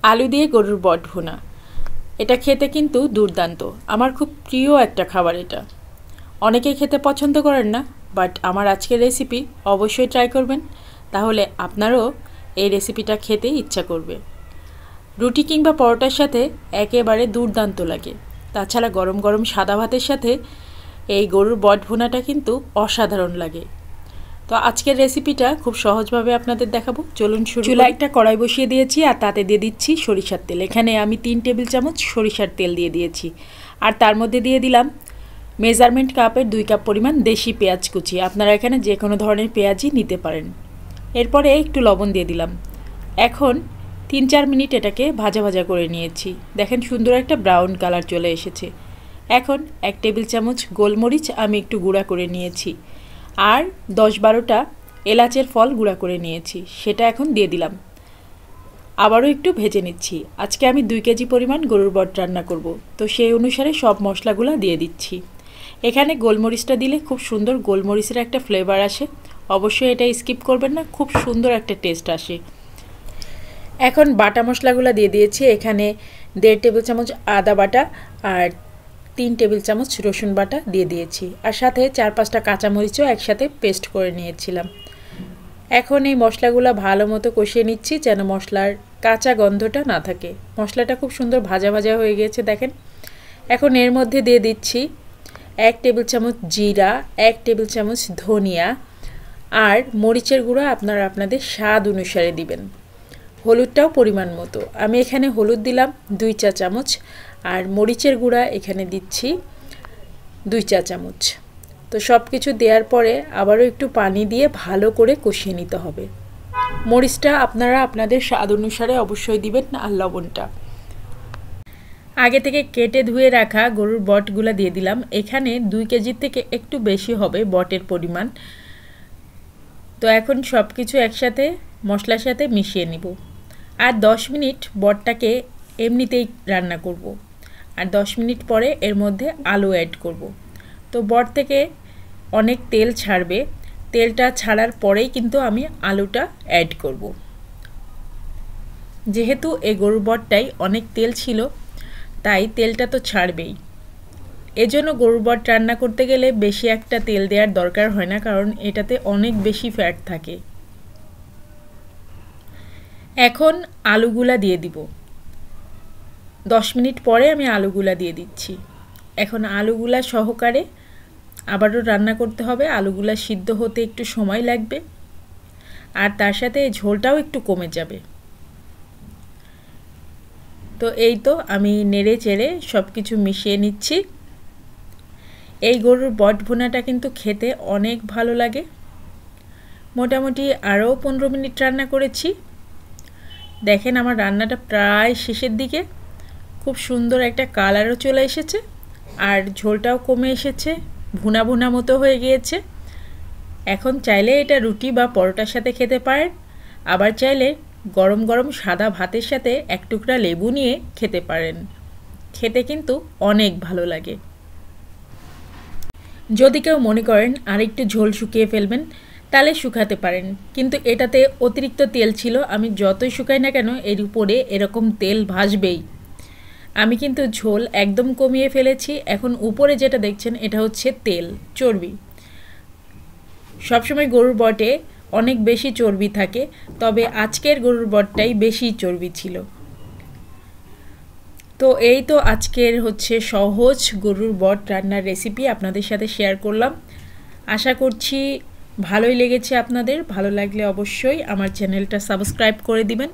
আলু দিয়ে গরুর বট ভুনা। এটা খেতে কিন্তু দুর্দান্ত। আমার খুব প্রিয় একটা খাবার এটা। অনেকেই খেতে পছন্দ করেন না, বাট আমার আজকের রেসিপি অবশ্যই ট্রাই করবেন, তাহলে আপনারও এই রেসিপিটা খেতে ইচ্ছা করবে। রুটি কিংবা পরোটার সাথে একেবারে দুর্দান্ত লাগে। তাছাড়া গরম গরম সাদা ভাতের সাথে এই গরুর বট ভুনাটা কিন্তু অসাধারণ লাগে। তো আজকের রেসিপিটা খুব সহজভাবে আপনাদের দেখাবো। চলুন শুরু। চুলায় একটা কড়াই বসিয়ে দিয়েছি আর তাতে দিয়ে দিচ্ছি সরিষার তেল। এখানে আমি 3 টেবিল চামচ সরিষার তেল দিয়ে দিয়েছি। আর তার মধ্যে দিয়ে দিলাম মেজারমেন্ট কাপের 2 কাপ পরিমাণ দেশি পেঁয়াজ কুচি। আপনারা এখানে যে কোনো ধরনের পেঁয়াজই নিতে পারেন। এরপরে একটু লবণ দিয়ে দিলাম। এখন 3-4 মিনিট এটাকে ভাজা ভাজা করে নিয়েছি। দেখেন সুন্দর একটা ব্রাউন কালার চলে এসেছে। এখন 1 টেবিল চামচ গোলমরিচ আমি একটু গুঁড়া করে নিয়েছি আর 10-12টা এলাচের ফল গুঁড়া করে নিয়েছি, সেটা এখন দিয়ে দিলাম। আবারও একটু ভেজে নিচ্ছি। আজকে আমি 2 কেজি পরিমাণ গরুর বট রান্না করব, তো সেই অনুসারে সব মশলাগুলো দিয়ে দিচ্ছি। এখানে গোলমরিচটা দিলে খুব সুন্দর গোলমরিচের একটা ফ্লেভার আসে, অবশ্যই এটা স্কিপ করবেন না, খুব সুন্দর একটা টেস্ট আসে। এখন বাটা মশলাগুলো দিয়ে দিয়েছি। এখানে 1.5 টেবিল চামচ আদা বাটা আর 3 টেবিল চামচ রসুন বাটা দিয়ে দিয়েছি, আর সাথে 4-5টা কাঁচামরিচও একসাথে পেস্ট করে নিয়েছিলাম। এখন এই মশলাগুলো ভালো মতো কষিয়ে নিচ্ছি যেন মশলার কাঁচা গন্ধটা না থাকে। মশলাটা খুব সুন্দর ভাজা ভাজা হয়ে গেছে দেখেন। এখন এর মধ্যে দিয়ে দিচ্ছি 1 টেবিল চামচ জিরা, 1 টেবিল চামচ ধনিয়া আর মরিচের গুঁড়া আপনারা আপনাদের স্বাদ অনুসারে দিবেন। হলুদটাও পরিমাণ মতো। আমি এখানে হলুদ দিলাম 2 চা চামচ আর মরিচের গুঁড়া এখানে দিচ্ছি 2 চা চামচ। তো সব কিছু দেওয়ার পরে আবারও একটু পানি দিয়ে ভালো করে কষিয়ে নিতে হবে। মরিচটা আপনারা আপনাদের স্বাদ অনুসারে অবশ্যই দিবেন আর লবণটা। আগে থেকে কেটে ধুয়ে রাখা গরুর বটগুলো দিয়ে দিলাম। এখানে 2 কেজির থেকে একটু বেশি হবে বটের পরিমাণ। তো এখন সব কিছু একসাথে মশলার সাথে মিশিয়ে নিব। আর 10 মিনিট বটটাকে এমনিতেই রান্না করব, আর 10 মিনিট পরে এর মধ্যে আলু অ্যাড করব। তো বট থেকে অনেক তেল ছাড়বে, তেলটা ছাড়ার পরেই কিন্তু আমি আলুটা অ্যাড করব। যেহেতু এই গরুর বটটাই অনেক তেল ছিল, তাই তেলটা তো ছাড়বেই। এজন্য গরুর বট রান্না করতে গেলে বেশি একটা তেল দেওয়ার দরকার হয় না, কারণ এটাতে অনেক বেশি ফ্যাট থাকে। এখন আলুগুলা দিয়ে দিব। 10 মিনিট পরে আমি আলুগুলা দিয়ে দিচ্ছি। এখন আলুগুলা সহকারে আবারও রান্না করতে হবে। আলুগুলা সিদ্ধ হতে একটু সময় লাগবে, আর তার সাথে ঝোলটাও একটু কমে যাবে। তো এই তো আমি নেড়ে চেড়ে সব কিছু মিশিয়ে নিচ্ছি। এই গরুর বট ভুনাটা কিন্তু খেতে অনেক ভালো লাগে। মোটামুটি আরও 15 মিনিট রান্না করেছি। দেখেন আমার রান্নাটা প্রায় শেষের দিকে। খুব সুন্দর একটা কালারও চলে এসেছে আর ঝোলটাও কমে এসেছে, ভুনা ভুনা মতো হয়ে গিয়েছে। এখন চাইলে এটা রুটি বা পরোটার সাথে খেতে পারেন, আবার চাইলে গরম গরম সাদা ভাতের সাথে 1 টুকরা লেবু নিয়ে খেতে পারেন। খেতে কিন্তু অনেক ভালো লাগে। যদি কেউ মনে করেন আর একটু ঝোল শুকিয়ে ফেলবেন, তাহলে শুকাতে পারেন, কিন্তু এটাতে অতিরিক্ত তেল ছিল। আমি যতই শুকাই না কেন এর উপরে এরকম তেল ভাসবেই। আমি কিন্তু ঝোল একদম কমিয়ে ফেলেছি। এখন উপরে যেটা দেখছেন এটা হচ্ছে তেল, চর্বি। সবসময় গরুর বটে অনেক বেশি চর্বি থাকে, তবে আজকের গরুর বটটাই বেশি চর্বি ছিল। তো এই তো আজকের হচ্ছে সহজ গরুর বট রান্নার রেসিপি আপনাদের সাথে শেয়ার করলাম। আশা করছি ভালোই লেগেছে আপনাদের। ভালো লাগলে অবশ্যই আমার চ্যানেলটা সাবস্ক্রাইব করে দিবেন,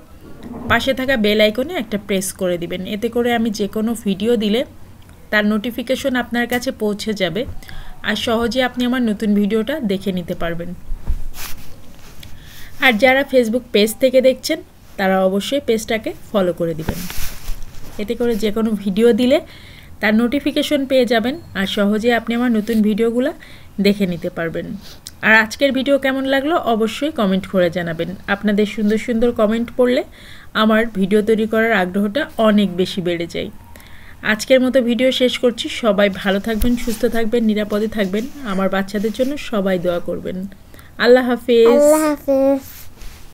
পাশে থাকা বেল আইকনে একটা প্রেস করে দিবেন। এতে করে আমি যে কোনো ভিডিও দিলে তার নোটিফিকেশন আপনার কাছে পৌঁছে যাবে, আর সহজে আপনি আমার নতুন ভিডিওটা দেখে নিতে পারবেন। আর যারা ফেসবুক পেজ থেকে দেখছেন তারা অবশ্যই পেজটাকে ফলো করে দিবেন। এতে করে যে কোনো ভিডিও দিলে তার নোটিফিকেশন পেয়ে যাবেন, আর সহজে আপনি আমার নতুন ভিডিওগুলো দেখে নিতে পারবেন। আর আজকের ভিডিও কেমন লাগলো অবশ্যই কমেন্ট করে জানাবেন। আপনাদের সুন্দর সুন্দর কমেন্ট পড়লে আমার ভিডিও তৈরি করার আগ্রহটা অনেক বেশি বেড়ে যায়। আজকের মতো ভিডিও শেষ করছি। সবাই ভালো থাকবেন, সুস্থ থাকবেন, নিরাপদে থাকবেন। আমার বাচ্চাদের জন্য সবাই দোয়া করবেন। আল্লাহ হাফেজ।